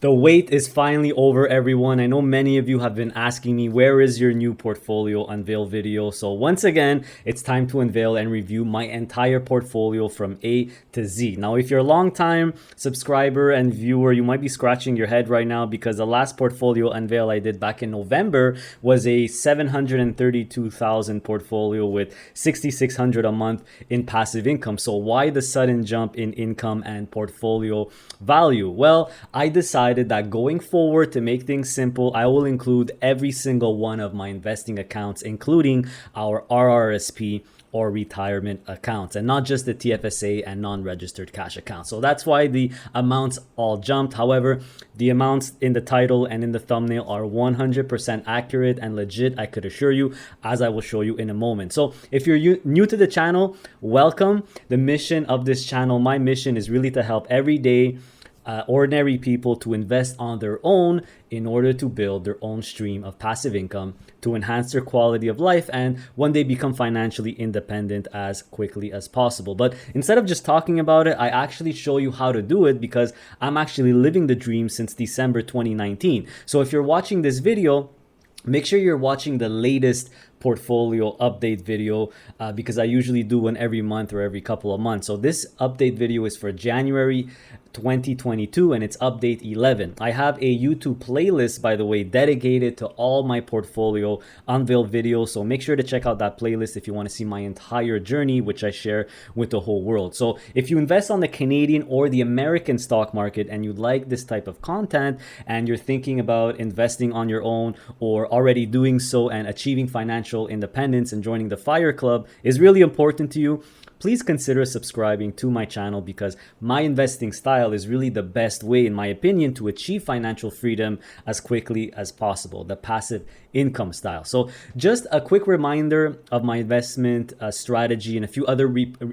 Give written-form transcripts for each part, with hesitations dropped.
The wait is finally over, everyone. I know many of you have been asking me, where is your new portfolio unveil video? So once again, it's time to unveil and review my entire portfolio from A to Z. Now, if you're a long time subscriber and viewer, you might be scratching your head right now because the last portfolio unveil I did back in November was a 732,000 portfolio with 6,600 a month in passive income. So why the sudden jump in income and portfolio value? Well, I decided that going forward, to make things simple, I will include every single one of my investing accounts, including our RRSP or retirement accounts, and not just the TFSA and non-registered cash accounts. So that's why the amounts all jumped. However, the amounts in the title and in the thumbnail are 100% accurate and legit, I could assure you, as I will show you in a moment. So if you're new to the channel, welcome. The mission of this channel, my mission, is really to help everyday ordinary people to invest on their own in order to build their own stream of passive income to enhance their quality of life and one day become financially independent as quickly as possible. But instead of just talking about it, I actually show you how to do it because I'm actually living the dream since December 2019. So if you're watching this video, make sure you're watching the latest portfolio update video because I usually do one every month or every couple of months. So this update video is for January 2022 and it's update 11. I have a YouTube playlist, by the way, dedicated to all my portfolio unveiled videos. So make sure to check out that playlist if you want to see my entire journey, which I share with the whole world. So if you invest on the Canadian or the American stock market and you like this type of content and you're thinking about investing on your own or already doing so and achieving financial independence and joining the FIRE Club is really important to you, please consider subscribing to my channel because my investing style is really the best way, in my opinion, to achieve financial freedom as quickly as possible, the passive income style. So just a quick reminder of my investment strategy and a few other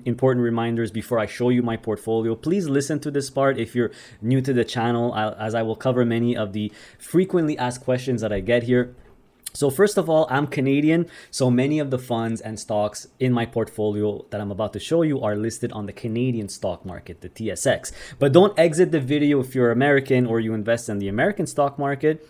important reminders before I show you my portfolio. Please listen to this part if you're new to the channel, as I will cover many of the frequently asked questions that I get here. So first of all, I'm Canadian, so many of the funds and stocks in my portfolio that I'm about to show you are listed on the Canadian stock market, the TSX. But don't exit the video if you're American or you invest in the American stock market,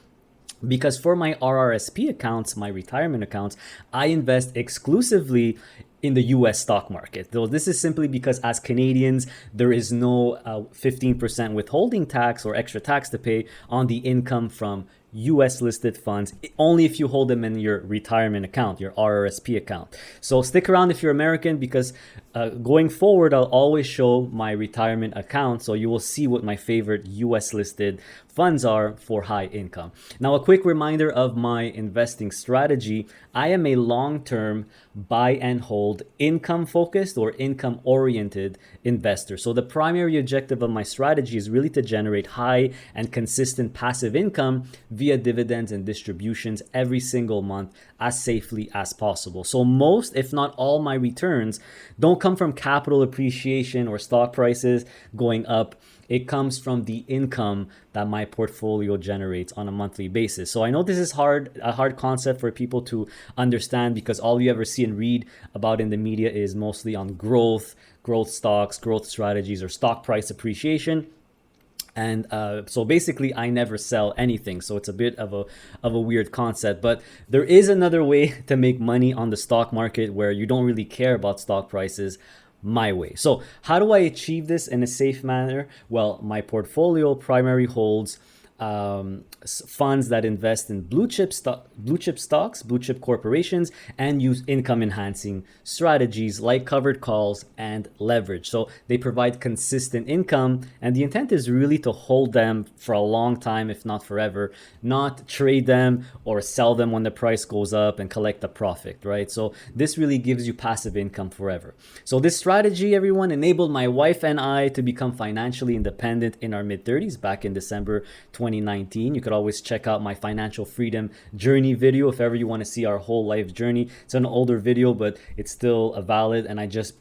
because for my RRSP accounts, my retirement accounts, I invest exclusively in the US stock market. Though this is simply because as Canadians, there is no 15% withholding tax or extra tax to pay on the income from US listed funds, only if you hold them in your retirement account, your RRSP account. So stick around if you're American because going forward, I'll always show my retirement account. So you will see what my favorite US listed funds are for high income. Now, a quick reminder of my investing strategy. I am a long-term buy and hold income focused or income oriented investor. So the primary objective of my strategy is really to generate high and consistent passive income via dividends and distributions every single month as safely as possible. So most, if not all, my returns don't come from capital appreciation or stock prices going up. It comes from the income that my portfolio generates on a monthly basis. So I know this is a hard concept for people to understand because all you ever see and read about in the media is mostly on growth stocks, growth strategies, or stock price appreciation. And so basically, I never sell anything. So it's a bit of a weird concept. But there is another way to make money on the stock market where you don't really care about stock prices, my way. So how do I achieve this in a safe manner? Well, my portfolio primarily holds funds that invest in blue chip stocks, blue chip corporations, and use income enhancing strategies like covered calls and leverage. So they provide consistent income, and the intent is really to hold them for a long time, if not forever, not trade them or sell them when the price goes up and collect the profit, right? So this really gives you passive income forever. So this strategy, everyone, enabled my wife and I to become financially independent in our mid-30s back in December 2019. You could always check out my financial freedom journey video if ever you want to see our whole life journey. It's an older video, but it's still valid, and I just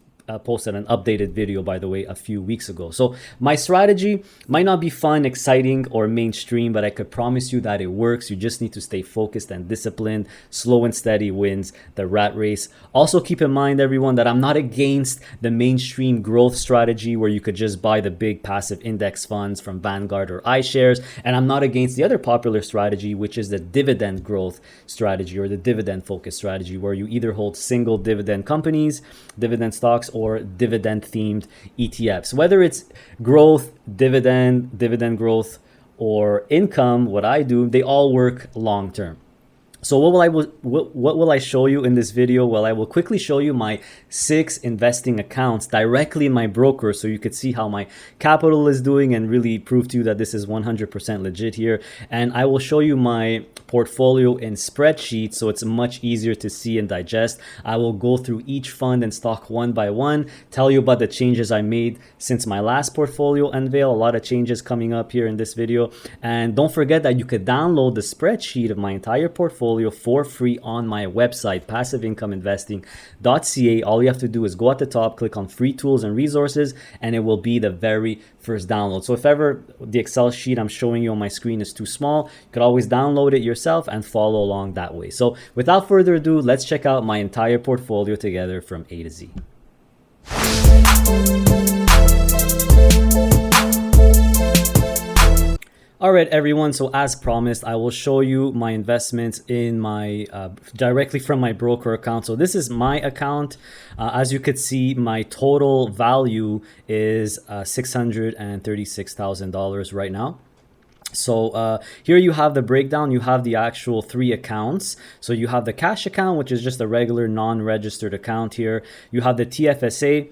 posted an updated video, by the way, a few weeks ago. So my strategy might not be fun, exciting, or mainstream, but I could promise you that it works. You just need to stay focused and disciplined. Slow and steady wins the rat race. Also keep in mind, everyone, that I'm not against the mainstream growth strategy where you could just buy the big passive index funds from Vanguard or iShares. And I'm not against the other popular strategy, which is the dividend growth strategy or the dividend focus strategy, where you either hold single dividend companies, dividend stocks, or dividend themed ETFs. Whether it's growth, dividend growth, or income, what I do, they all work long term. So what will I show you in this video? Well, I will quickly show you my 6 investing accounts directly in my broker, so you could see how my capital is doing and really prove to you that this is 100% legit here. And I will show you my portfolio in spreadsheets, so it's much easier to see and digest. I will go through each fund and stock one by one, tell you about the changes I made since my last portfolio unveil. A lot of changes coming up here in this video. And don't forget that you could download the spreadsheet of my entire portfolio for free on my website, passiveincomeinvesting.ca. All you have to do is go at the top, click on free tools and resources, and it will be the very first download. So if ever the Excel sheet I'm showing you on my screen is too small, you could always download it yourself and follow along that way. So without further ado, let's check out my entire portfolio together from A to Z. All right, everyone. So as promised, I will show you my investments in my directly from my broker account. So this is my account. As you could see, my total value is $636,000 right now. So here you have the breakdown. You have the actual 3 accounts. So you have the cash account, which is just a regular non-registered account here. You have the TFSA,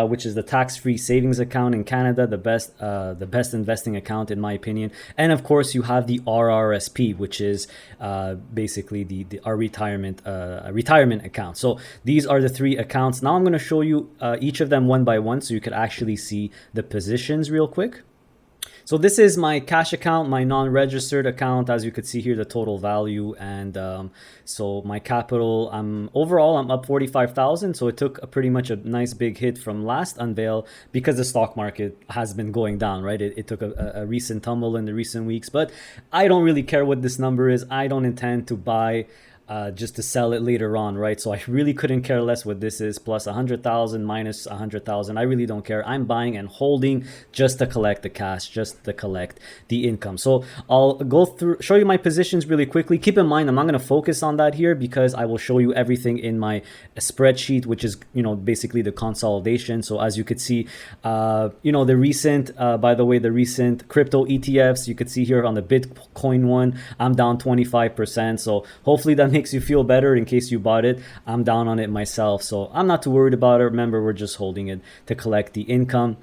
which is the tax-free savings account in Canada, the best investing account in my opinion. And of course, you have the RRSP, which is basically our retirement account. So these are the 3 accounts. Now I'm going to show you each of them one by one, so you could actually see the positions real quick. So this is my cash account, my non-registered account. As you could see here, the total value, and so my capital, overall I'm up 45,000. So it took pretty much a nice big hit from last unveil because the stock market has been going down, right? It took a recent tumble in the recent weeks, but I don't really care what this number is. I don't intend to buy just to sell it later on, right? So I really couldn't care less what this is, plus 100,000 minus 100,000. I really don't care. I'm buying and holding just to collect the cash, just to collect the income. So I'll go through, show you my positions really quickly. Keep in mind, I'm not going to focus on that here because I will show you everything in my spreadsheet, which is, basically the consolidation. So as you could see, the recent, by the way, the recent crypto ETFs, you could see here on the Bitcoin one, I'm down 25%. So hopefully that makes you feel better in case you bought it. I'm down on it myself, so I'm not too worried about it. Remember, we're just holding it to collect the income.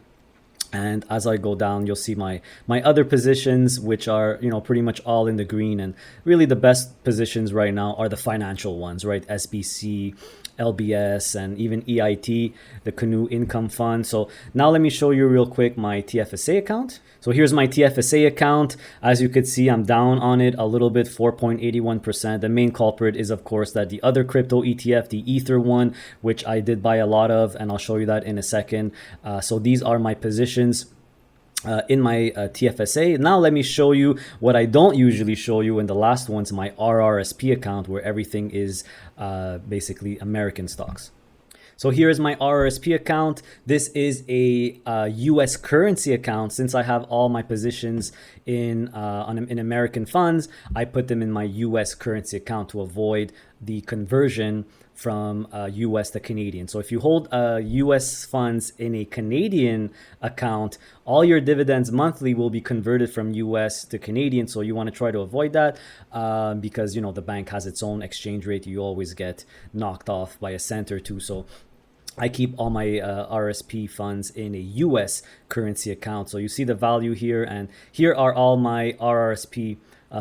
And as I go down, you'll see my other positions, which are pretty much all in the green. And really the best positions right now are the financial ones, right? SBC, LBS, and even EIT, the Canoe Income Fund. So now let me show you real quick my TFSA account. So here's my TFSA account. As you could see, I'm down on it a little bit, 4.81%. The main culprit is, of course, that the other crypto ETF, the Ether one, which I did buy a lot of, and I'll show you that in a second. So these are my positions in my TFSA. Now let me show you what I don't usually show you in the last one's my RRSP account, where everything is basically American stocks. So here is my RRSP account. This is a US currency account. Since I have all my positions in American funds, I put them in my US currency account to avoid the conversion from US to Canadian. So if you hold US funds in a Canadian account, all your dividends monthly will be converted from US to Canadian. So you want to try to avoid that because the bank has its own exchange rate. You always get knocked off by a cent or two. So I keep all my RSP funds in a US currency account. So you see the value here, and here are all my RRSP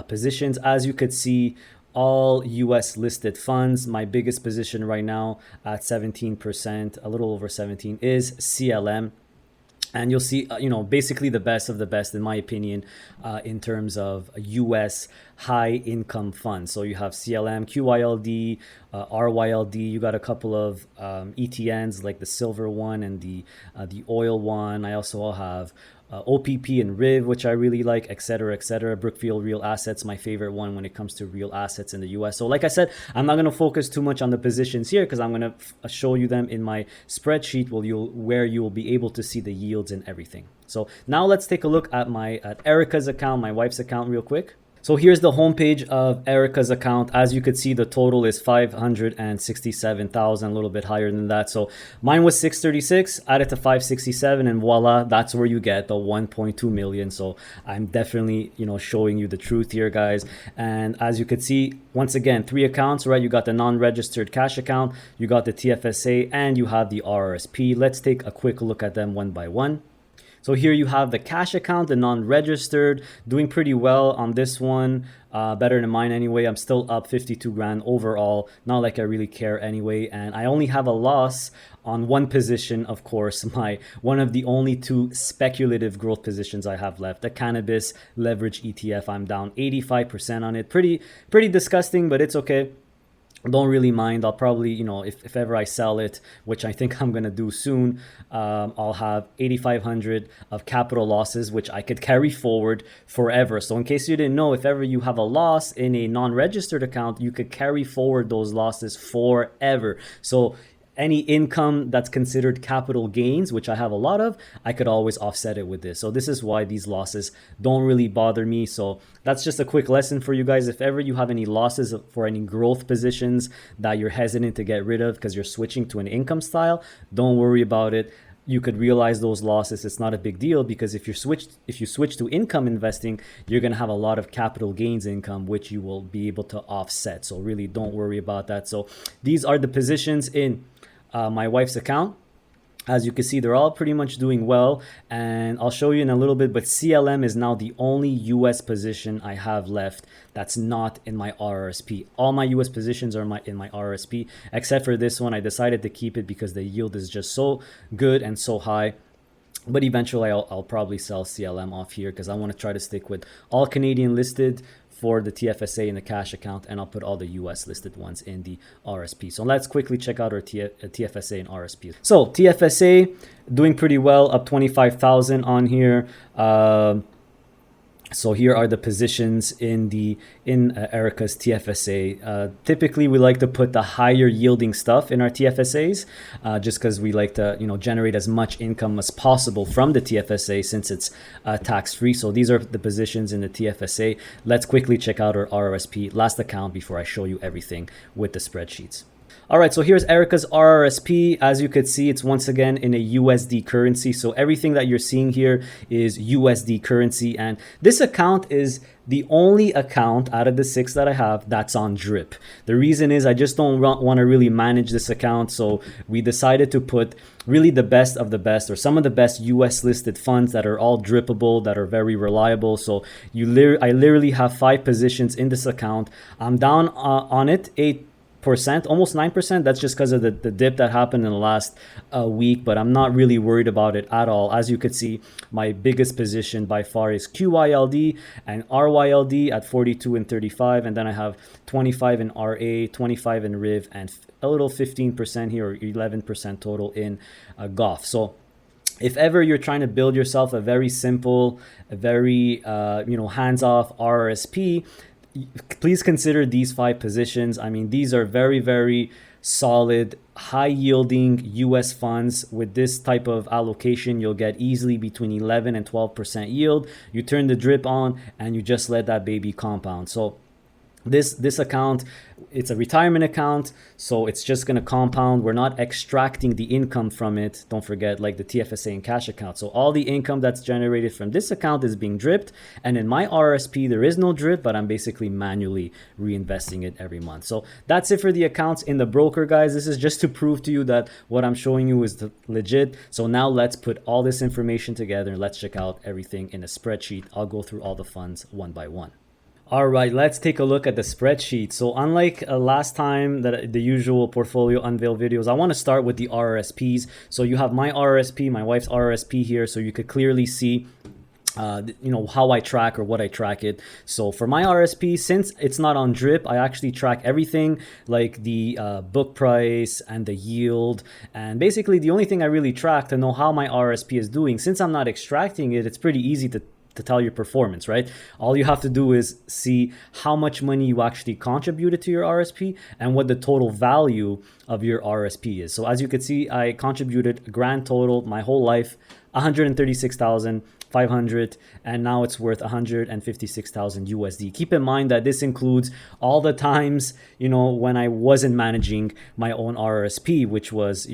positions. As you could see, all US listed funds. My biggest position right now at 17%, a little over 17, is CLM. and you'll see, basically the best of the best, in my opinion, in terms of US high income funds. So you have CLM, QYLD, RYLD. You got a couple of ETNs like the silver one and the oil one. I also have OPP and RIV, which I really like, et cetera, et cetera. Brookfield Real Assets, my favorite one when it comes to real assets in the US. So like I said, I'm not going to focus too much on the positions here because I'm going to show you them in my spreadsheet where you will be able to see the yields and everything. So now let's take a look at Erica's account, my wife's account, real quick. So here's the homepage of Erica's account. As you could see, the total is 567,000, a little bit higher than that. So mine was 636, added to 567, and voila, that's where you get the 1.2 million. So I'm definitely, showing you the truth here, guys. And as you could see, once again, 3 accounts, right? You got the non-registered cash account, you got the TFSA, and you have the RRSP. Let's take a quick look at them one by one. So here you have the cash account, the non-registered, doing pretty well on this one, better than mine anyway. I'm still up 52 grand overall, not like I really care anyway. And I only have a loss on one position, of course, one of the only 2 speculative growth positions I have left, the cannabis leverage ETF. I'm down 85% on it. Pretty disgusting, but it's okay. Don't really mind. I'll probably, if ever I sell it, which I think I'm going to do soon, I'll have 8,500 of capital losses, which I could carry forward forever. So in case you didn't know, if ever you have a loss in a non-registered account, you could carry forward those losses forever. So any income that's considered capital gains, which I have a lot of, I could always offset it with this. So this is why these losses don't really bother me. So that's just a quick lesson for you guys. If ever you have any losses for any growth positions that you're hesitant to get rid of because you're switching to an income style, don't worry about it. You could realize those losses. It's not a big deal because if you switch to income investing, you're going to have a lot of capital gains income, which you will be able to offset. So really don't worry about that. So these are the positions in my wife's account. As you can see, they're all pretty much doing well, and I'll show you in a little bit, but CLM is now the only US position I have left that's not in my RRSP. All my US positions are in my RRSP, except for this one. I decided to keep it because the yield is just so good and so high. But eventually I'll probably sell CLM off here because I want to try to stick with all Canadian listed for the TFSA in the cash account, and I'll put all the US listed ones in the RSP. So let's quickly check out our TFSA and RSP. So TFSA doing pretty well, up 25,000 on here. So here are the positions in Erica's TFSA. Typically, we like to put the higher yielding stuff in our TFSAs, just because we like to generate as much income as possible from the TFSA since it's tax free. So these are the positions in the TFSA. Let's quickly check out our RRSP last account before I show you everything with the spreadsheets. All right, so here's Erica's RRSP. As you could see, it's once again in a USD currency. So everything that you're seeing here is USD currency. And this account is the only account out of the 6 that I have that's on drip. The reason is I just don't want to really manage this account. So we decided to put really the best of the best, or some of the best US listed funds that are all drippable, that are very reliable. So I literally have 5 positions in this account. I'm down on it 8%, almost 9%. That's just because of the dip that happened in the last week, but I'm not really worried about it at all. As you could see, my biggest position by far is QYLD and RYLD at 42 and 35, and then I have 25 in RA, 25 in RIV, and a little 15% here, or 11% total in GOF. So if ever you're trying to build yourself a very simple, a very hands-off RRSP, please consider these 5 positions. I mean, these are very, very solid, high yielding US funds. With this type of allocation, you'll get easily between 11 and 12% yield. You turn the drip on and you just let that baby compound. So this account, it's a retirement account, so it's just going to compound. We're not extracting the income from it, don't forget, like the TFSA and cash account. So all the income that's generated from this account is being dripped, and in my RSP there is no drip, but I'm basically manually reinvesting it every month. So that's it for the accounts in the broker, guys. This is just to prove to you that what I'm showing you is legit. So now let's put all this information together and let's check out everything in a spreadsheet. I'll go through all the funds one by one. All right, let's take a look at the spreadsheet. So unlike last time that the usual portfolio unveil videos, I want to start with the RRSPs. So you have my RRSP, my wife's RRSP here, so you could clearly see how I track or what I track it. So for my RSP, since it's not on drip, I actually track everything like the book price and the yield. And basically the only thing I really track to know how my RSP is doing, since I'm not extracting it, it's pretty easy to tell your performance, right? All you have to do is see how much money you actually contributed to your RSP and what the total value of your RSP is. So as you can see, I contributed a grand total my whole life, 136,500, and now it's worth 156,000 USD. Keep in mind that this includes all the times, when I wasn't managing my own RRSP, which was,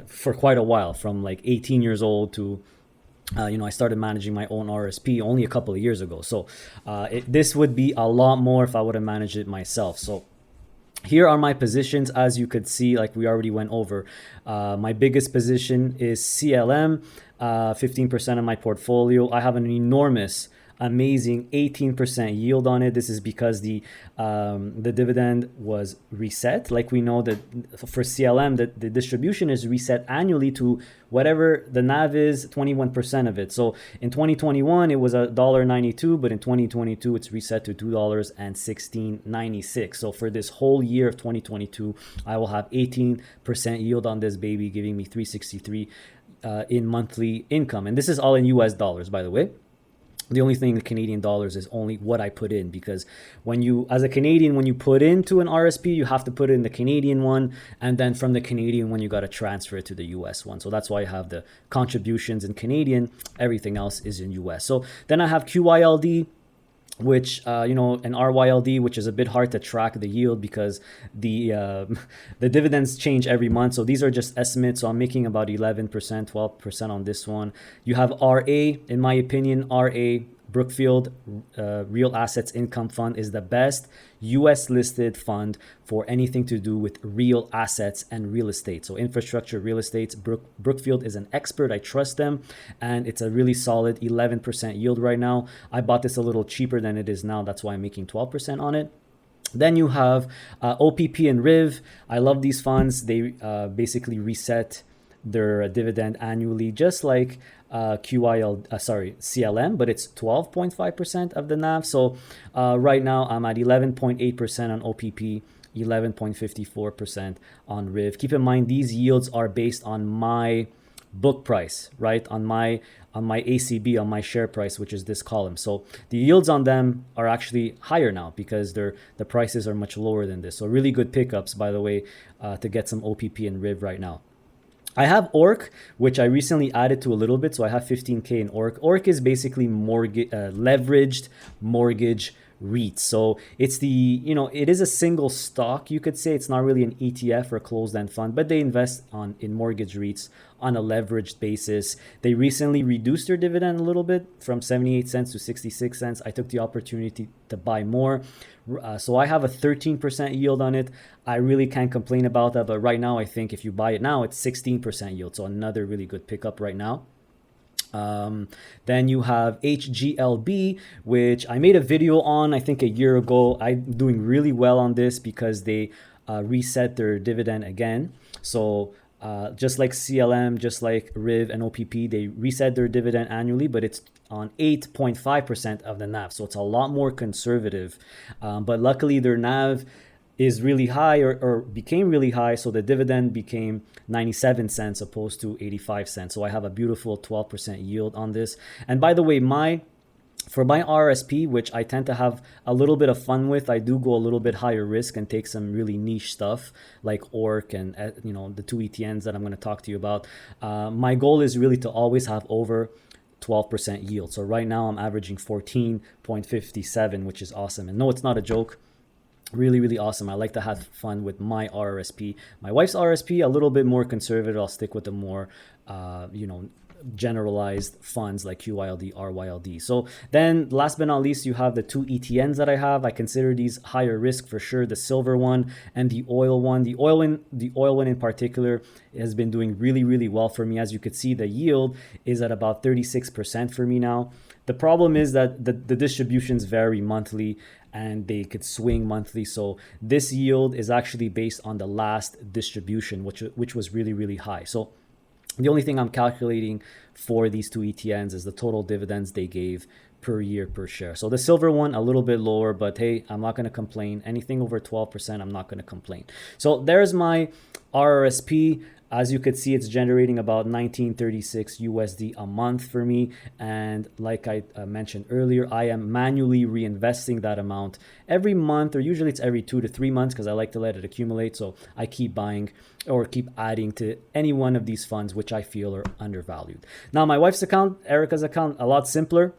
for quite a while, from like 18 years old to I started managing my own RSP only a couple of years ago. So this would be a lot more if I would have managed it myself. So here are my positions. As you could see, like we already went over, my biggest position is CLM, 15% of my portfolio. I have an enormous, amazing 18% yield on it. This is because the dividend was reset. Like we know that for CLM, that the distribution is reset annually to whatever the NAV is, 21% of it. So in 2021, it was $1.92, but in 2022, it's reset to $2.1696. So for this whole year of 2022, I will have 18% yield on this baby, giving me 363 in monthly income. And this is all in US dollars, by the way. The only thing in Canadian dollars is only what I put in, because as a Canadian, when you put into an RSP, you have to put in the Canadian one, and then from the Canadian one, you got to transfer it to the US one. So that's why I have the contributions in Canadian. Everything else is in US. So then I have QYLD, which and RYLD, which is a bit hard to track the yield because the dividends change every month. So these are just estimates. So I'm making about 11%, 12% on this one. You have RA. In my opinion, RA, Brookfield Real Assets Income Fund, is the best US listed fund for anything to do with real assets and real estate. So infrastructure, real estate. Brookfield is an expert. I trust them. And it's a really solid 11% yield right now. I bought this a little cheaper than it is now. That's why I'm making 12% on it. Then you have OPP and RIV. I love these funds. They basically reset their dividend annually, just like CLM, but it's 12.5% of the NAV. So right now I'm at 11.8% on OPP, 11.54% on RIV. Keep in mind, these yields are based on my book price, right? On my ACB, on my share price, which is this column. So the yields on them are actually higher now because the prices are much lower than this. So really good pickups, by the way, to get some OPP and RIV right now. I have ORC, which I recently added to a little bit. So I have 15K in ORC. ORC is basically leveraged mortgage REITs. So it's it is a single stock, you could say. It's not really an ETF or a closed-end fund, but they invest in mortgage REITs on a leveraged basis. They recently reduced their dividend a little bit from 78 cents to 66 cents. I took the opportunity to buy more. So I have a 13% yield on it. I really can't complain about that. But right now, I think if you buy it now, it's 16% yield. So another really good pickup right now. Then you have HGLB, which I made a video on, I think a year ago. I'm doing really well on this because they reset their dividend again. So just like CLM, just like RIV and OPP, they reset their dividend annually, but it's on 8.5% of the NAV. So it's a lot more conservative. But luckily their NAV is really high or became really high. So the dividend became 97 cents opposed to 85 cents. So I have a beautiful 12% yield on this. And by the way, for my RSP, which I tend to have a little bit of fun with, I do go a little bit higher risk and take some really niche stuff like ORC and the two ETNs that I'm going to talk to you about. My goal is really to always have over 12% yield. So right now I'm averaging 14.57, which is awesome. And no, it's not a joke. Really, really awesome. I like to have fun with my RRSP. My wife's RRSP, a little bit more conservative. I'll stick with the more, generalized funds like QYLD, RYLD. So then last but not least, you have the two ETNs that I have. I consider these higher risk for sure, the silver one and the oil one. The oil one in particular has been doing really, really well for me. As you could see, the yield is at about 36% for me now. The problem is that the distributions vary monthly and they could swing monthly. So this yield is actually based on the last distribution, which was really, really high. So the only thing I'm calculating for these two ETNs is the total dividends they gave per year per share. So the silver one, a little bit lower, but hey, I'm not going to complain. Anything over 12%, I'm not going to complain. So there's my RRSP. As you could see, it's generating about 1936 USD a month for me. And like I mentioned earlier, I am manually reinvesting that amount every month, or usually it's every 2 to 3 months because I like to let it accumulate. So I keep buying or keep adding to any one of these funds which I feel are undervalued. Now, my wife's account, Erica's account, a lot simpler.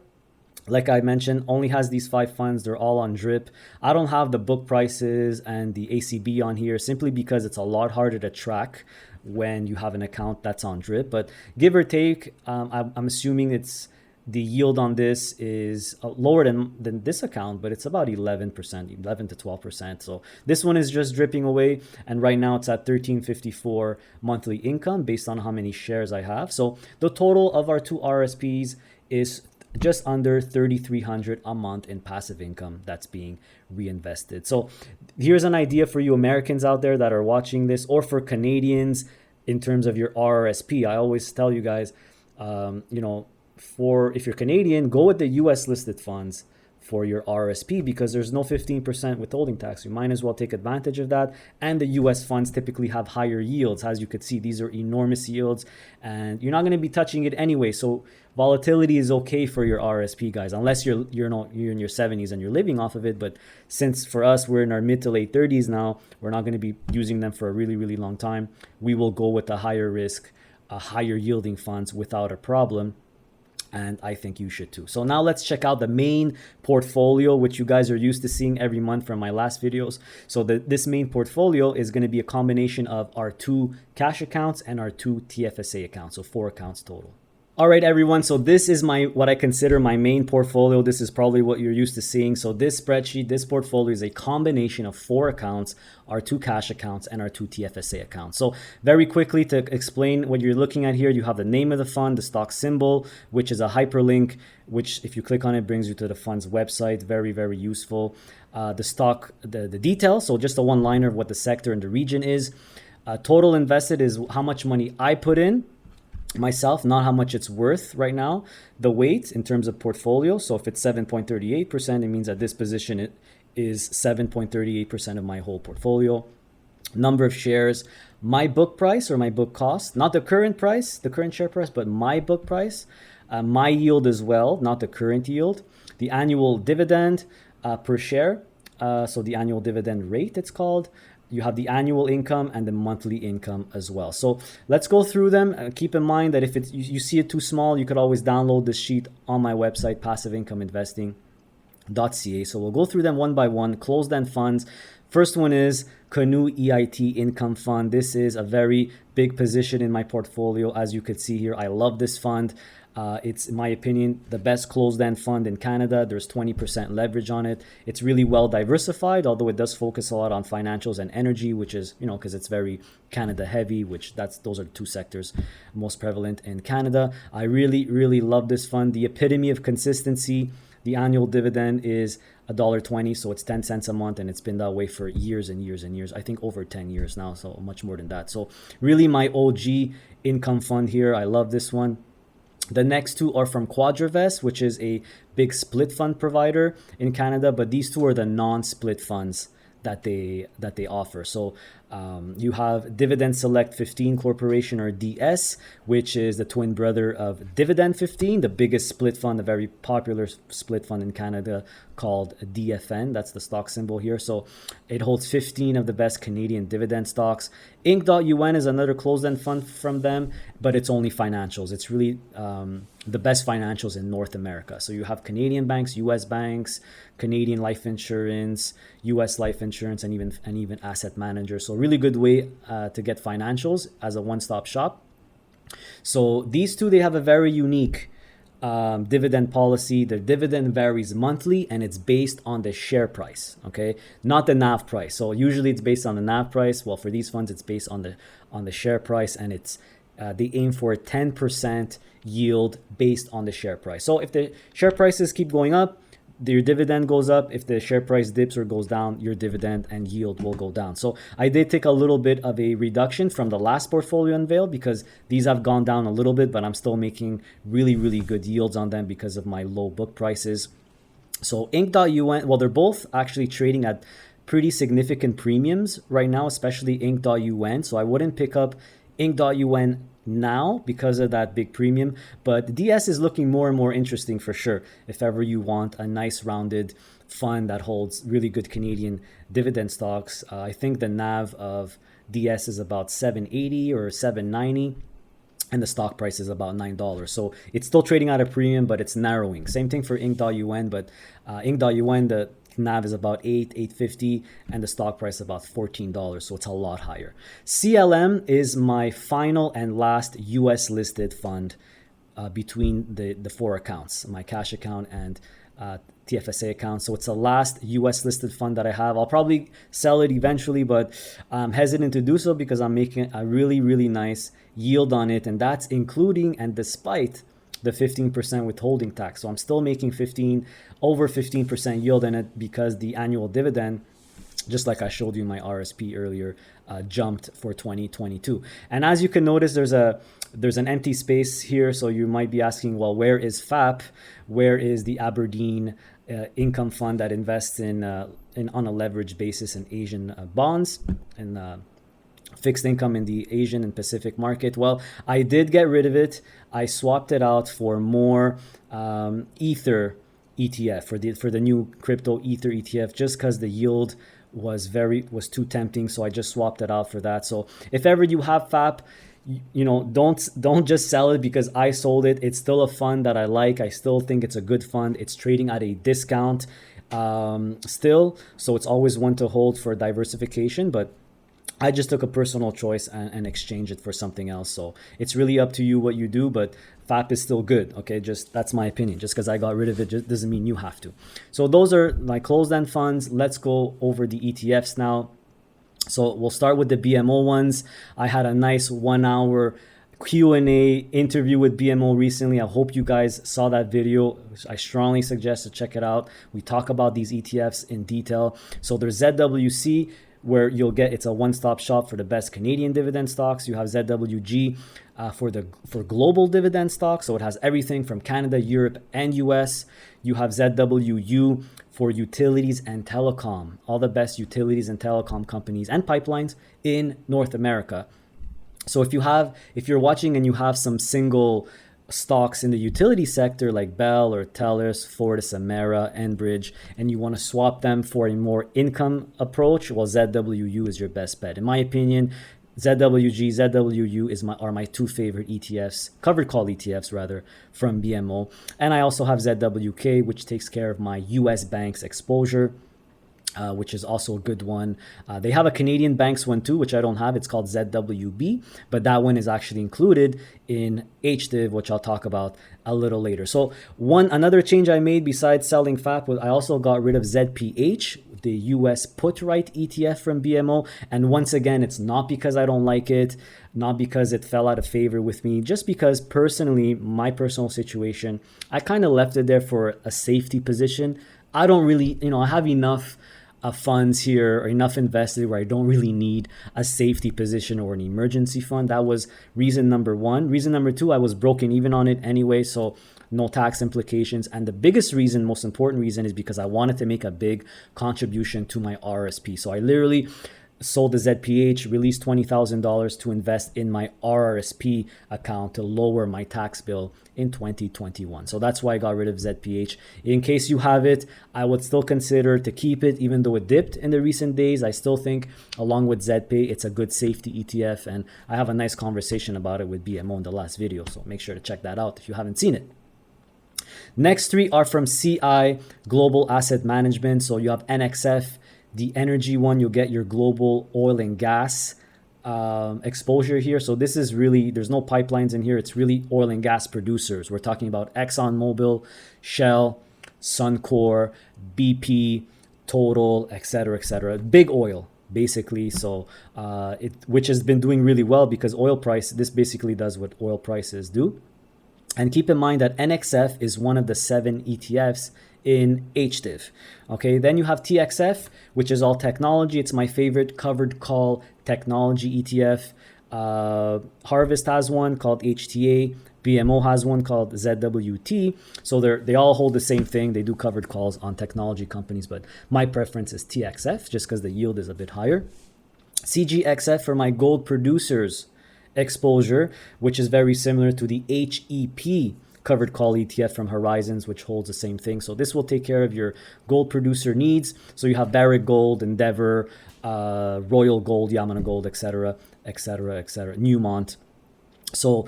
Like I mentioned, only has these 5 funds. They're all on drip. I don't have the book prices and the ACB on here simply because it's a lot harder to track when you have an account that's on drip. But give or take, I'm assuming it's the yield on this is lower than this account, but it's about 11%, 11 to 12%. So this one is just dripping away. And right now it's at 1354 monthly income based on how many shares I have. So the total of our two RSPs is just under 3,300 a month in passive income that's being reinvested. So here's an idea for you Americans out there that are watching this, or for Canadians in terms of your RRSP. I always tell you guys, if you're Canadian, go with the US listed funds for your RRSP because there's no 15% withholding tax. You might as well take advantage of that. And the US funds typically have higher yields. As you could see, these are enormous yields and you're not going to be touching it anyway. So volatility is okay for your RRSP, guys, unless you're in your 70s and you're living off of it. But since for us, we're in our mid to late 30s now, we're not going to be using them for a really, really long time. We will go with the higher risk, higher yielding funds without a problem. And I think you should too. So now let's check out the main portfolio, which you guys are used to seeing every month from my last videos. So this main portfolio is going to be a combination of our 2 cash accounts and our 2 TFSA accounts. So 4 accounts total. All right, everyone. So this is what I consider my main portfolio. This is probably what you're used to seeing. So this spreadsheet, this portfolio is a combination of 4 accounts, our 2 cash accounts and our 2 TFSA accounts. So very quickly to explain what you're looking at here, you have the name of the fund, the stock symbol, which is a hyperlink, which if you click on it brings you to the fund's website. Very, very useful. The stock, the details. So just a one-liner of what the sector and the region is. Total invested is how much money I put in myself, not how much it's worth right now. The weight in terms of portfolio. So if it's 7.38%, it means that this position it is 7.38% of my whole portfolio. Number of shares, my book price or my book cost, not the current price, the current share price, but my book price. My yield as well, not the current yield. The annual dividend per share. So the annual dividend rate, it's called. You have the annual income and the monthly income as well. So let's go through them. Keep in mind that if you see it too small, you could always download this sheet on my website, passiveincomeinvesting.ca. So we'll go through them one by one. Closed-end funds. First one is Canoe EIT Income Fund. This is a very big position in my portfolio. As you could see here, I love this fund. It's, in my opinion, the best closed-end fund in Canada. There's 20% leverage on it. It's really well diversified, although it does focus a lot on financials and energy, which is, because it's very Canada heavy, those are the 2 sectors most prevalent in Canada. I really, really love this fund. The epitome of consistency. The annual dividend is $1.20, so it's 10 cents a month, and it's been that way for years and years and years. I think over 10 years now, so much more than that. So really my OG income fund here. I love this one. The next 2 are from Quadravest, which is a big split fund provider in Canada, but these 2 are the non-split funds that they offer. So you have Dividend Select 15 Corporation, or DS, which is the twin brother of Dividend 15, the biggest split fund, a very popular split fund in Canada called DFN. That's the stock symbol here. So it holds 15 of the best Canadian dividend stocks. Inc.un is another closed-end fund from them, but it's only financials. It's really the best financials in North America. So you have Canadian banks, US banks, Canadian life insurance, US life insurance, and even asset managers. So really good way to get financials as a one-stop shop. So these 2, they have a very unique dividend policy. Their dividend varies monthly, and it's based on the share price, okay, not the NAV price. So usually it's based on the NAV price. Well, for these funds, it's based on the share price, and it's they aim for a 10% yield based on the share price. So if the share prices keep going up, your dividend goes up. If the share price dips or goes down, your dividend and yield will go down. So I did take a little bit of a reduction from the last portfolio Unveiled because these have gone down a little bit, but I'm still making really, really good yields on them because of my low book prices. So ink.un, well, they're both actually trading at pretty significant premiums right now, especially ink.un. So I wouldn't pick up ink.un now because of that big premium, but DS is looking more and more interesting for sure if ever you want a nice rounded fund that holds really good Canadian dividend stocks. I think the NAV of DS is about 780 or 790 and the stock price is about $9. So it's still trading at a premium, but it's narrowing. Same thing for ink.un, but ink.un, the NAV is about 850 and the stock price about $14, so it's a lot higher. CLM is my final and last US listed fund between the four accounts, my cash account and TFSA account. So it's the last US listed fund that I have. I'll probably sell it eventually, but I'm hesitant to do so because I'm making a really, really nice yield on it, and that's including and despite the 15% withholding tax. So I'm still making over 15% yield in it because the annual dividend, just like I showed you in my RSP earlier, jumped for 2022. And as you can notice, there's an empty space here. So you might be asking, well, where is FAP? Where is the Aberdeen income fund that invests in on a leveraged basis in Asian bonds and fixed income in the Asian and Pacific market? Well, I did get rid of it. I swapped it out for more Ether ETF for the new crypto Ether ETF, just because the yield was too tempting. So I just swapped it out for that. So if ever you have FAP, don't just sell it because I sold it. It's still a fund that I like. I still think it's a good fund. It's trading at a discount still, so it's always one to hold for diversification, but I just took a personal choice and exchanged it for something else. So it's really up to you what you do, but FAP is still good. Okay, just that's my opinion. Just because I got rid of it just doesn't mean you have to. So those are my closed-end funds. Let's go over the ETFs now. So we'll start with the BMO ones. I had a nice 1 hour Q&A interview with BMO recently. I hope you guys saw that video. I strongly suggest to check it out. We talk about these ETFs in detail. So there's ZWC, where you'll get, it's a one-stop shop for the best Canadian dividend stocks. You have ZWG for global dividend stocks, so it has everything from Canada, Europe, and US. You have ZWU for utilities and telecom, all the best utilities and telecom companies and pipelines in North America. So if you're watching and you have some single stocks in the utility sector like Bell or TELUS, Fortis, Emera, Enbridge, and you want to swap them for a more income approach, well, ZWU is your best bet. In my opinion, ZWG, ZWU are my two favorite ETFs, covered call ETFs rather, from BMO. And I also have ZWK, which takes care of my US banks exposure, which is also a good one. They have a Canadian banks one too, which I don't have. It's called ZWB, but that one is actually included in HDIV, which I'll talk about a little later. So another change I made besides selling FAP was I also got rid of ZPH, the US put right ETF from BMO. And once again, it's not because I don't like it, not because it fell out of favor with me, just because personally, my personal situation, I kind of left it there for a safety position. I don't really, I have enough funds here or enough invested where I don't really need a safety position or an emergency fund. That was reason number one. Reason number two, I was broken even on it anyway, so no tax implications. And the biggest reason, most important reason, is because I wanted to make a big contribution to my RRSP. So I literally sold the ZPH, released $20,000 to invest in my RRSP account to lower my tax bill in 2021. So that's why I got rid of ZPH. In case you have it, I would still consider to keep it, even though it dipped in the recent days. I still think, along with ZPay, it's a good safety ETF, and I have a nice conversation about it with BMO in the last video, so make sure to check that out if you haven't seen it. Next three are from CI Global Asset Management. So you have NXF, the energy one. You'll get your global oil and gas exposure here. So this is really, there's no pipelines in here. It's really oil and gas producers. We're talking about ExxonMobil, Shell, Suncor, BP, Total, etc., etc. Big oil. basically. So which has been doing really well because oil price, this basically does what oil prices do. And keep in mind that NXF is one of the 7 ETFs in HDIV. Okay, then you have TXF, which is all technology. It's my favorite covered call technology ETF. Harvest has one called HTA. BMO has one called ZWT. So they all hold the same thing. They do covered calls on technology companies, but my preference is TXF just because the yield is a bit higher. CGXF for my gold producers exposure, which is very similar to the HEP covered call ETF from Horizons, which holds the same thing. So this will take care of your gold producer needs. So you have Barrick Gold, Endeavor, Royal Gold, Yamana Gold, etc., etc., etc., Newmont. So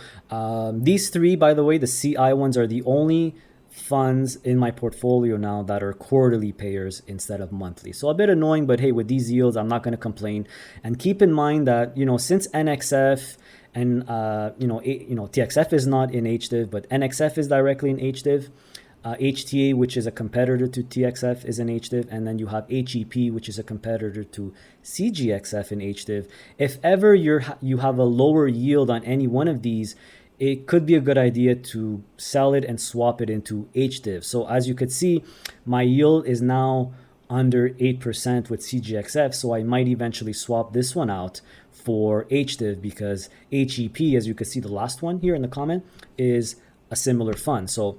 these 3, by the way, the CI ones are the only funds in my portfolio now that are quarterly payers instead of monthly. So a bit annoying, but hey, with these yields, I'm not going to complain. And keep in mind that, since NXF and TXF is not in HDIV, but NXF is directly in HDIV. HTA, which is a competitor to TXF, is in HDIV, and then you have HEP, which is a competitor to CGXF in HDIV. If ever you have a lower yield on any one of these, it could be a good idea to sell it and swap it into HDIV. So as you could see, my yield is now under 8% with CGXF, so I might eventually swap this one out for HDIV because HEP, as you can see, the last one here in the comment, is a similar fund. So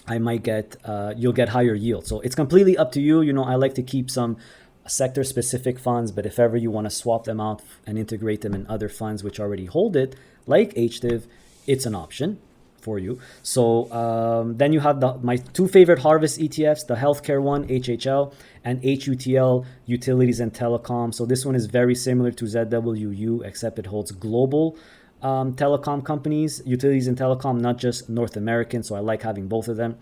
I might get, you'll get higher yield. So it's completely up to you. I like to keep some sector specific funds, but if ever you want to swap them out and integrate them in other funds which already hold it, like HDIV, it's an option for you. So then you have my 2 favorite Harvest ETFs, the healthcare one, HHL, and HUTL, utilities and telecom. So this one is very similar to ZWU, except it holds global telecom companies, utilities and telecom, not just North American. So I like having both of them.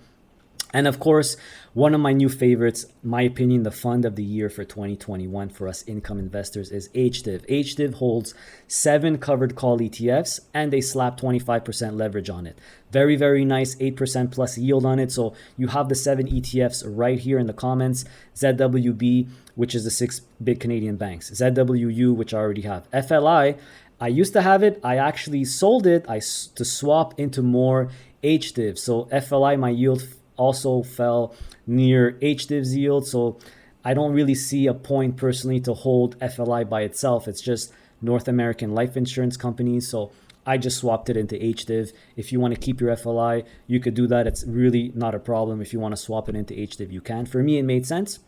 And of course, one of my new favorites, my opinion, the fund of the year for 2021 for us income investors is HDIV. HDIV holds 7 covered call ETFs and they slap 25% leverage on it. Very, very nice 8% plus yield on it. So you have the 7 ETFs right here in the comments. ZWB, which is the 6 big Canadian banks. ZWU, which I already have. FLI, I used to have it. I actually sold it to swap into more HDIV. So FLI, my yield also fell near HDIV's yield. So I don't really see a point personally to hold FLI by itself. It's just North American life insurance companies. So I just swapped it into HDIV. If you want to keep your FLI, you could do that. It's really not a problem. If you want to swap it into HDIV, you can. For me, it made sense.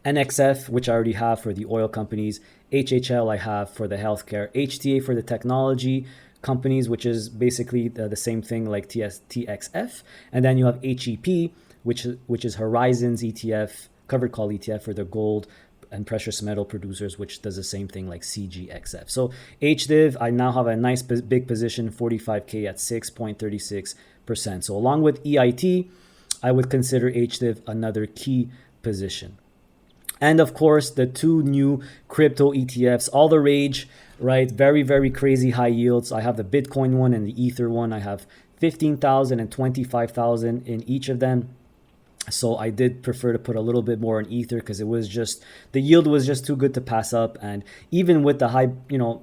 NXF, which I already have for the oil companies. HHL I have for the healthcare. HTA for the technology companies, which is basically the same thing like TXF. And then you have HEP, which is Horizons ETF, covered call ETF for the gold and precious metal producers, which does the same thing like CGXF. So HDIV, I now have a nice big position, 45K at 6.36%. So along with EIT, I would consider HDIV another key position. And of course, the 2 new crypto ETFs, all the rage, right? Very, very crazy high yields. I have the Bitcoin one and the Ether one. I have 15,000 and 25,000 in each of them. So I did prefer to put a little bit more in Ether because it was just, the yield was just too good to pass up. And even with the high,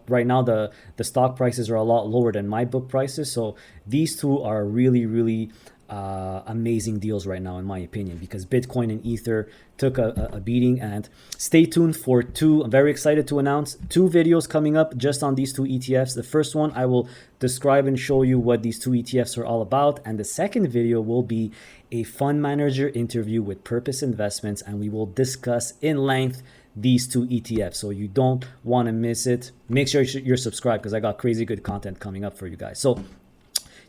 right now the stock prices are a lot lower than my book prices. So these 2 are really, really amazing deals right now in my opinion, because Bitcoin and Ether took a beating. And stay tuned for 2, I'm very excited to announce 2 videos coming up just on these 2 ETFs. The first one I will describe and show you what these 2 ETFs are all about, and the second video will be a fund manager interview with Purpose Investments, and we will discuss in length these 2 ETFs. So you don't want to miss it. Make sure you're subscribed because I got crazy good content coming up for you guys. So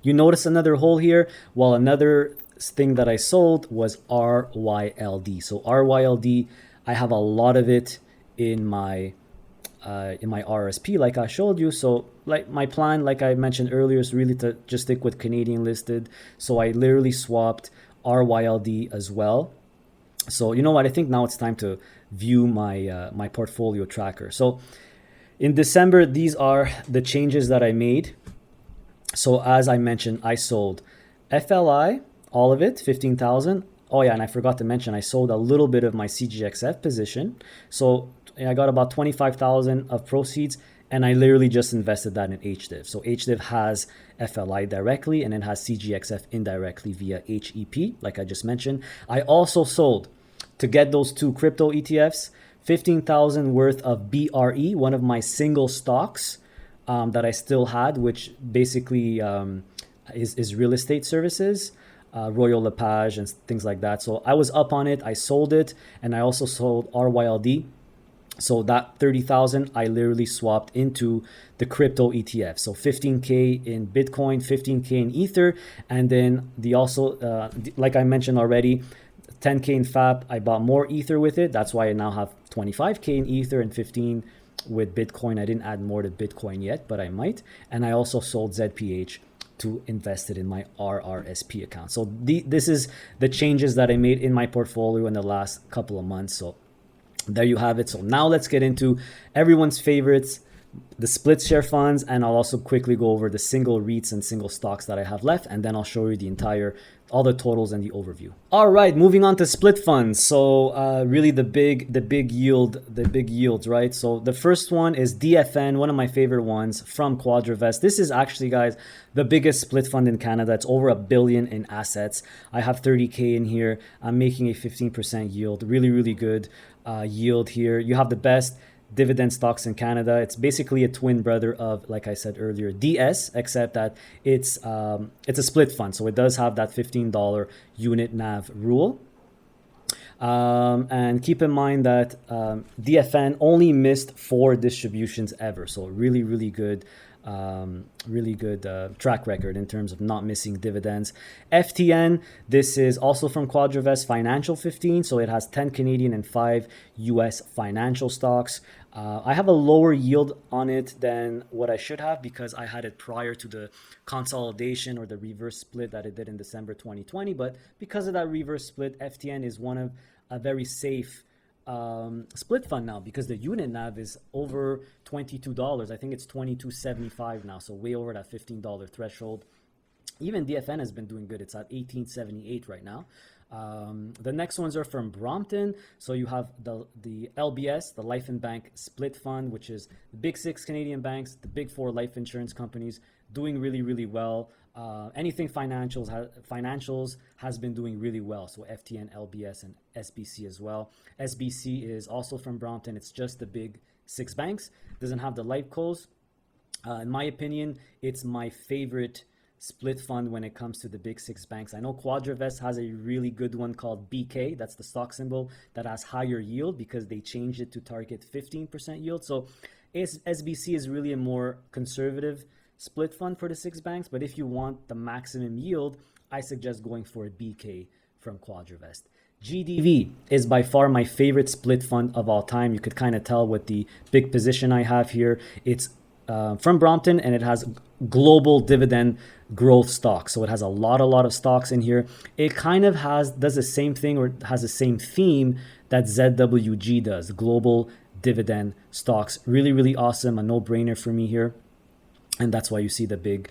you notice another hole here. Well, another thing that I sold was RYLD. So RYLD, I have a lot of it in my RRSP, like I showed you. So like my plan, like I mentioned earlier, is really to just stick with Canadian listed. So I literally swapped RYLD as well. So you know what? I think now it's time to view my my portfolio tracker. So in December, these are the changes that I made. So as I mentioned, I sold FLI, all of it, 15,000. Oh yeah, and I forgot to mention, I sold a little bit of my CGXF position. So I got about 25,000 of proceeds, and I literally just invested that in HDIV. So HDIV has FLI directly, and it has CGXF indirectly via HEP, like I just mentioned. I also sold, to get those two crypto ETFs, 15,000 worth of BRE, one of my single stocks that I still had, which basically is real estate services, Royal LePage and things like that. So I was up on it. I sold it, and I also sold RYLD. So that 30,000 I literally swapped into the crypto ETF. So 15K in Bitcoin, 15K in Ether, and then the also, like I mentioned already, 10K in FAP. I bought more Ether with it. That's why I now have 25K in Ether and 15 with Bitcoin. I didn't add more to Bitcoin yet, but I might. And I also sold ZPH to invest it in my RRSP account. So this is the changes that I made in my portfolio in the last couple of months. So there you have it. So now let's get into everyone's favorites, the split share funds, and I'll also quickly go over the single REITs and single stocks that I have left, and then I'll show you all the totals and the overview. All right, moving on to split funds. So really the big yields, right? So the first one is DFN, one of my favorite ones from Quadravest. This is actually, guys, the biggest split fund in Canada. It's over $1 billion in assets. I have 30K in here. I'm making a 15% yield. Really good yield here. You have the best dividend stocks in Canada. It's basically a twin brother of, like I said earlier, DS, except that it's a split fund. So it does have that $15 unit NAV rule. And keep in mind that DFN only missed 4 distributions ever. So really good track record in terms of not missing dividends. FTN, this is also from Quadravest Financial 15. So it has 10 Canadian and 5 US financial stocks. I have a lower yield on it than what I should have because I had it prior to the consolidation or the reverse split that it did in December 2020. But because of that reverse split, FTN is one of a very safe split fund now because the unit NAV is over $22. I think it's $22.75 now, so way over that $15 threshold. Even DFN has been doing good. It's at $18.78 right now. The next ones are from Brompton. So you have the LBS, the Life and Bank Split Fund, which is the big 6 Canadian banks, the big 4 life insurance companies doing really well. Anything financials has been doing really well. So FTN, LBS, and SBC as well. SBC is also from Brompton. It's just the big 6 banks. Doesn't have the life cos. In my opinion, it's my favorite split fund when it comes to the big 6 banks. I know Quadravest has a really good one called BK. That's the stock symbol that has higher yield because they changed it to target 15% yield. So SBC is really a more conservative split fund for the 6 banks. But if you want the maximum yield, I suggest going for a BK from Quadravest. GDV is by far my favorite split fund of all time. You could kind of tell with the big position I have here. It's from Brompton, and it has global dividend growth stocks. So it has a lot of stocks in here. It kind of does the same thing or has the same theme that ZWG does, global dividend stocks. Really awesome, a no-brainer for me here. And that's why you see the big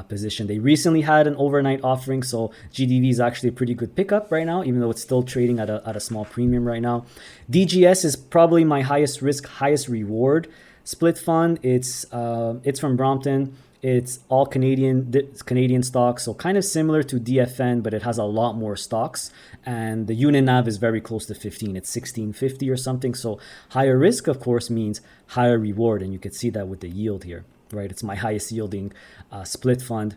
position. They recently had an overnight offering, so GDV is actually a pretty good pickup right now, even though it's still trading at a small premium right now. DGS is probably my highest risk, highest reward split fund. It's from Brompton. It's all Canadian stocks, so kind of similar to DFN, but it has a lot more stocks. And the unit NAV is very close to 15. It's 16.50 or something. So higher risk, of course, means higher reward, and you can see that with the yield here. Right, it's my highest yielding split fund,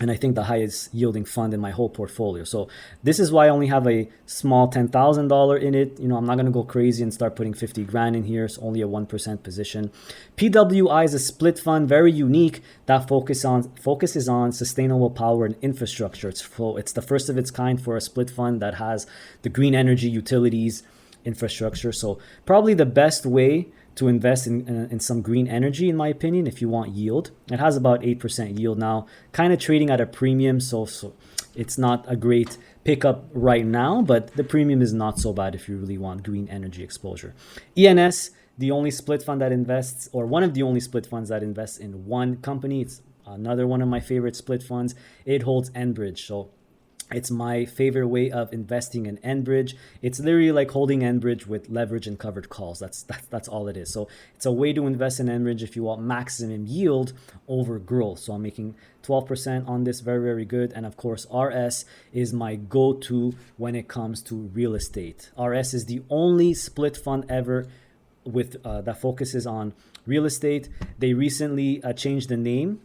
and I think the highest yielding fund in my whole portfolio. So this is why I only have a small $10,000 in it. You know, I'm not going to go crazy and start putting 50 grand in here. It's only a 1% position. PWI is a split fund, very unique, that focuses on sustainable power and infrastructure. It's the first of its kind for a split fund that has the green energy utilities infrastructure. So probably the best way to invest in some green energy, in my opinion, if you want yield. It has about 8% yield now, kind of trading at a premium, so it's not a great pickup right now, but the premium is not so bad if you really want green energy exposure. ENS, the only split fund that invests, or one of the only split funds that invests in one company. It's another one of my favorite split funds. It holds Enbridge. So It's my favorite way of investing in Enbridge. It's literally like holding Enbridge with leverage and covered calls. That's all it is. So it's a way to invest in Enbridge if you want maximum yield over growth. So I'm making 12% on this, very, very good. And of course, RS is my go-to when it comes to real estate. RS is the only split fund ever with that focuses on real estate. They recently changed the name.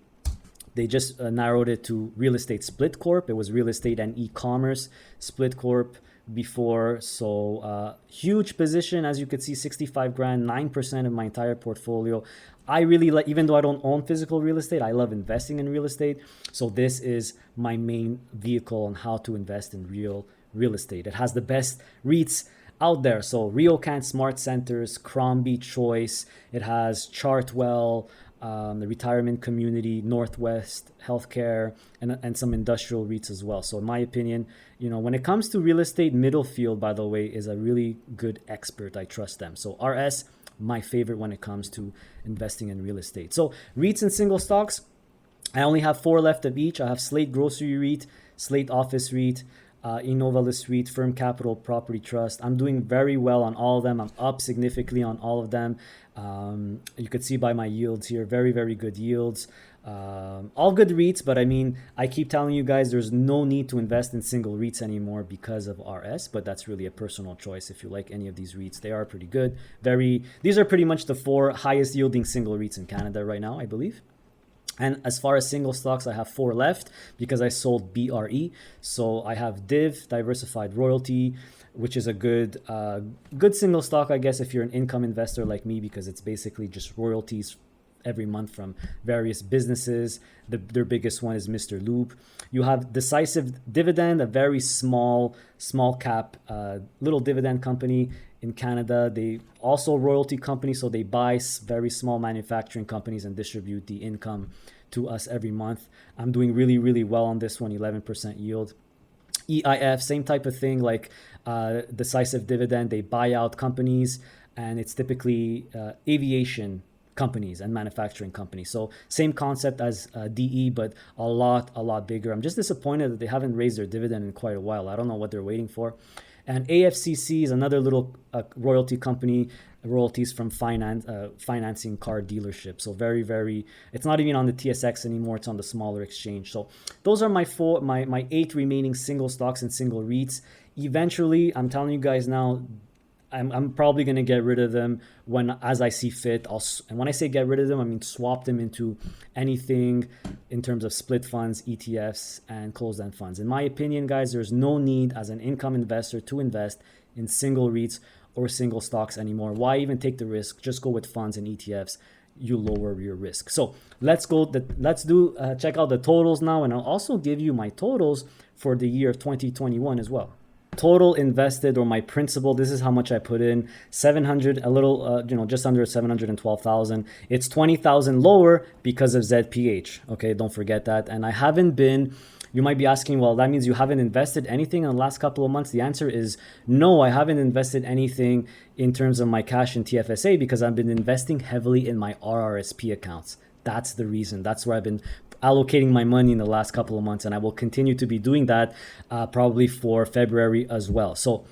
They just narrowed it to Real Estate Split Corp. It was Real Estate and E-Commerce Split Corp before. So huge position, as you could see, 65 grand, 9% of my entire portfolio. I really like, even though I don't own physical real estate, I love investing in real estate. So this is my main vehicle on how to invest in real estate. It has the best REITs out there. So RioCan Smart Centers, Crombie Choice. It has Chartwell, the retirement community, Northwest Healthcare, and some industrial REITs as well. So in my opinion, when it comes to real estate, Middlefield, by the way, is a really good expert. I trust them. So RS, my favorite when it comes to investing in real estate. So REITs and single stocks, I only have 4 left of each. I have Slate Grocery REIT, Slate Office REIT, Innovalis REIT, Firm Capital Property Trust. I'm doing very well on all of them. I'm up significantly on all of them. You could see by my yields here, very, very good yields. All good REITs, but I mean, I keep telling you guys there's no need to invest in single REITs anymore because of RS, but that's really a personal choice. If you like any of these REITs, they are pretty good. These are pretty much the 4 highest yielding single REITs in Canada right now, I believe. And as far as single stocks, I have 4 left because I sold BRE. So I have Div, Diversified Royalty, which is a good single stock, I guess, if you're an income investor like me, because it's basically just royalties every month from various businesses. Their biggest one is Mr. Lube. You have Decisive Dividend, a very small cap little dividend company in Canada. They also royalty company, so they buy very small manufacturing companies and distribute the income to us every month. I'm doing really, really well on this one, 11% yield. EIF, same type of thing, like Decisive Dividend. They buy out companies, and it's typically aviation companies and manufacturing companies. So same concept as DE, but a lot bigger. I'm just disappointed that they haven't raised their dividend in quite a while. I don't know what they're waiting for. And AFCC is another little royalty company, royalties from financing car dealerships. So very, very, it's not even on the TSX anymore. It's on the smaller exchange. So those are my 8 remaining single stocks and single REITs. Eventually, I'm telling you guys now, I'm probably going to get rid of them as I see fit. And when I say get rid of them, I mean swap them into anything in terms of split funds, ETFs, and closed-end funds. In my opinion, guys, there's no need as an income investor to invest in single REITs or single stocks anymore. Why even take the risk? Just go with funds and ETFs. You lower your risk. So let's check out the totals now, and I'll also give you my totals for the year 2021 as well. Total invested, or my principal, this is how much I put in, 700, a little, just under 712,000. It's 20,000 lower because of ZPH. Okay, don't forget that. And I haven't been, you might be asking, well, that means you haven't invested anything in the last couple of months. The answer is no, I haven't invested anything in terms of my cash in TFSA because I've been investing heavily in my RRSP accounts. That's the reason. That's where I've been allocating my money in the last couple of months, and I will continue to be doing that probably for February as well. So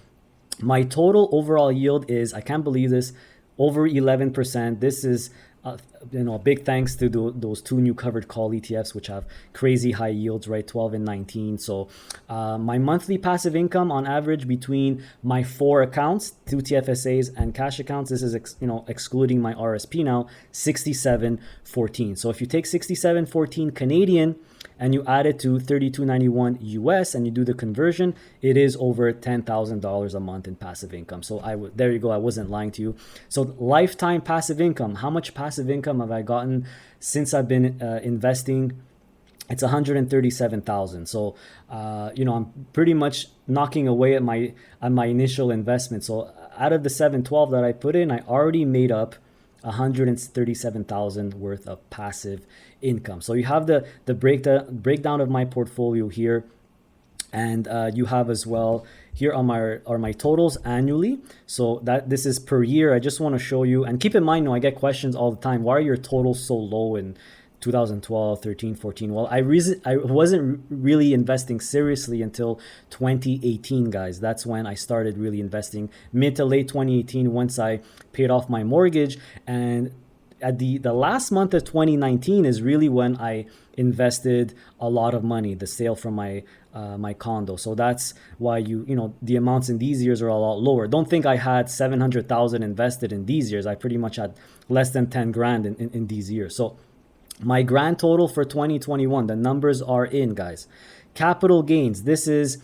my total overall yield is, I can't believe this, over 11%. This is big thanks to those 2 new covered call ETFs, which have crazy high yields, right? 12 and 19. So my monthly passive income on average between my 4 accounts, 2 TFSAs and cash accounts, this is excluding my RSP now, 67.14. So if you take 67.14 Canadian and you add it to 32.91 US and you do the conversion, it is over $10,000 a month in passive income. So there you go. I wasn't lying to you. So lifetime passive income, how much passive income have I gotten since I've been investing? It's 137,000. So, I'm pretty much knocking away at my initial investment. So out of the 712 that I put in, I already made up 137,000 worth of passive income. So you have the breakdown of my portfolio here, and you have as well here are my totals annually. So that this is per year. I just want to show you, and keep in mind, I get questions all the time. Why are your totals so low in 2012, 13, 14. Well, I wasn't really investing seriously until 2018, guys. That's when I started really investing, mid to late 2018, once I paid off my mortgage. And at the last month of 2019 is really when I invested a lot of money, the sale from my condo. So that's why the amounts in these years are a lot lower. Don't think I had 700,000 invested in these years. I pretty much had less than 10 grand in these years. So my grand total for 2021, the numbers are in, guys. Capital gains. This is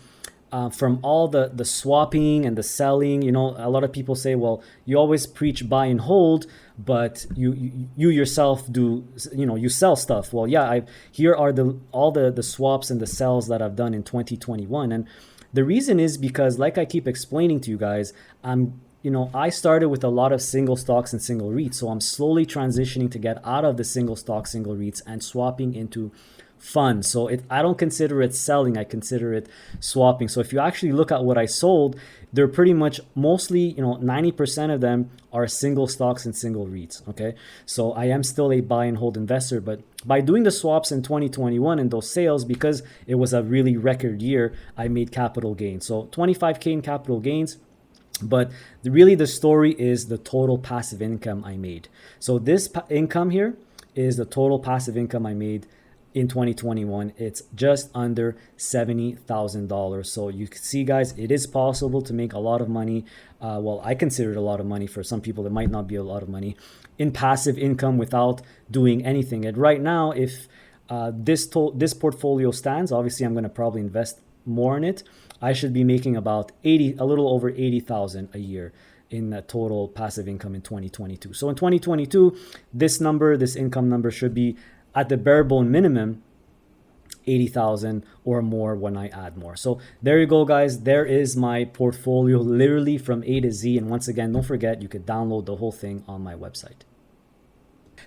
from all the swapping and the selling. A lot of people say, well, you always preach buy and hold, but you yourself do, you sell stuff. Well, yeah, here are all the swaps and the sells that I've done in 2021. And the reason is because, like I keep explaining to you guys, I started with a lot of single stocks and single REITs. So I'm slowly transitioning to get out of the single stocks, single REITs, and swapping into funds. So I don't consider it selling, I consider it swapping. So if you actually look at what I sold, they're pretty much mostly, 90% of them are single stocks and single REITs. Okay. So I am still a buy and hold investor, but by doing the swaps in 2021 and those sales, because it was a really record year, I made capital gains. So 25K in capital gains. But really the story is the total passive income I made. So this income here is the total passive income I made in 2021. It's just under $70,000. So you can see, guys, it is possible to make a lot of money. Well, I consider it a lot of money. For some people, it might not be a lot of money in passive income without doing anything. And right now, if this portfolio stands, obviously I'm going to probably invest more in it. I should be making about a little over 80,000 a year in the total passive income in 2022. So in 2022, this income number should be at the bare bone minimum 80,000 or more when I add more. So there you go, guys. There is my portfolio literally from A to Z. And once again, don't forget, you could download the whole thing on my website.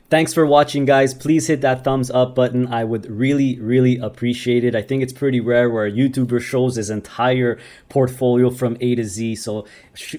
Thanks for watching, guys. Please hit that thumbs up button. I would really, really appreciate it. I think it's pretty rare where a YouTuber shows his entire portfolio from A to Z. So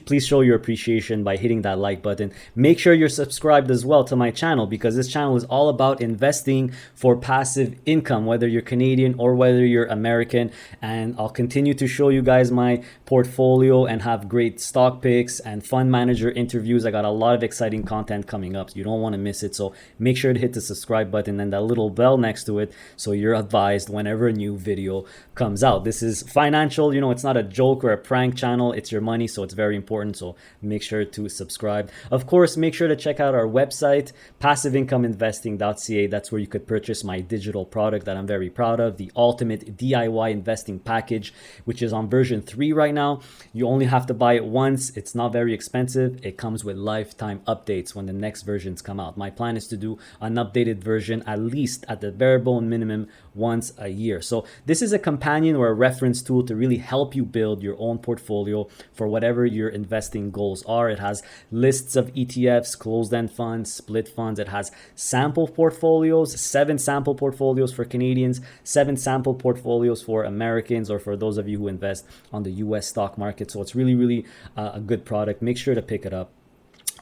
please show your appreciation by hitting that like button. Make sure you're subscribed as well to my channel, because this channel is all about investing for passive income, whether you're Canadian or whether you're American. And I'll continue to show you guys my portfolio and have great stock picks and fund manager interviews. I got a lot of exciting content coming up. So you don't want to miss it. So make sure to hit the subscribe button and that little bell next to it so you're advised whenever a new video comes out. This is financial, it's not a joke or a prank channel. It's your money, so it's very important. So make sure to subscribe. Of course, make sure to check out our website, passiveincomeinvesting.ca. That's where you could purchase my digital product that I'm very proud of, the ultimate DIY investing package, which is on version 3 right now. You only have to buy it once. It's not very expensive. It comes with lifetime updates when the next versions come out. My plan is to do an updated version at least at the bare bone minimum once a year. So this is a companion or a reference tool to really help you build your own portfolio for whatever your investing goals are. It has lists of ETFs, closed-end funds, split funds. It has sample portfolios, 7 sample portfolios for Canadians, 7 sample portfolios for Americans, or for those of you who invest on the US stock market. So it's really, really a good product. Make sure to pick it up.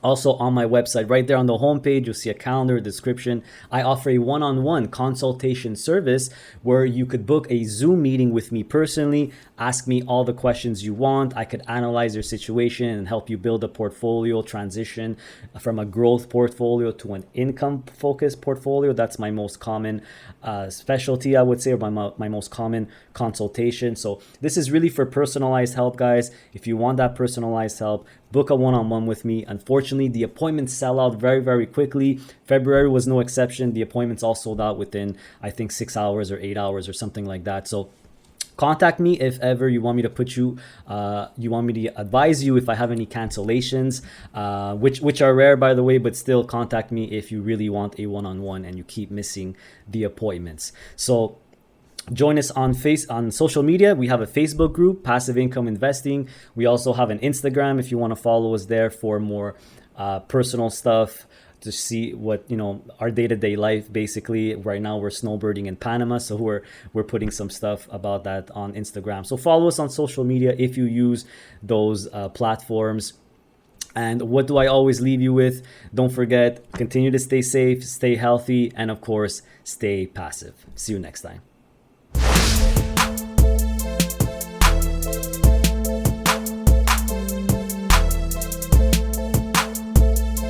Also on my website, right there on the homepage, you'll see a calendar description. I offer a one-on-one consultation service where you could book a Zoom meeting with me personally, ask me all the questions you want. I could analyze your situation and help you build a portfolio, transition from a growth portfolio to an income-focused portfolio. That's my most common specialty, I would say, or my most common consultation. So this is really for personalized help, guys. If you want that personalized help, book a one-on-one with me. Unfortunately, the appointments sell out very, very quickly. February was no exception. The appointments all sold out within, I think, 6 hours or 8 hours or something like that. So contact me if ever you want me to you want me to advise you if I have any cancellations, which are rare, by the way, but still contact me if you really want a one-on-one and you keep missing the appointments. So join us on social media. We have a Facebook group, Passive Income Investing. We also have an Instagram if you want to follow us there for more personal stuff, to see what our day-to-day life. Basically, right now we're snowbirding in Panama, so we're putting some stuff about that on Instagram. So follow us on social media if you use those platforms. And what do I always leave you with? Don't forget, continue to stay safe, stay healthy, and of course, stay passive. See you next time.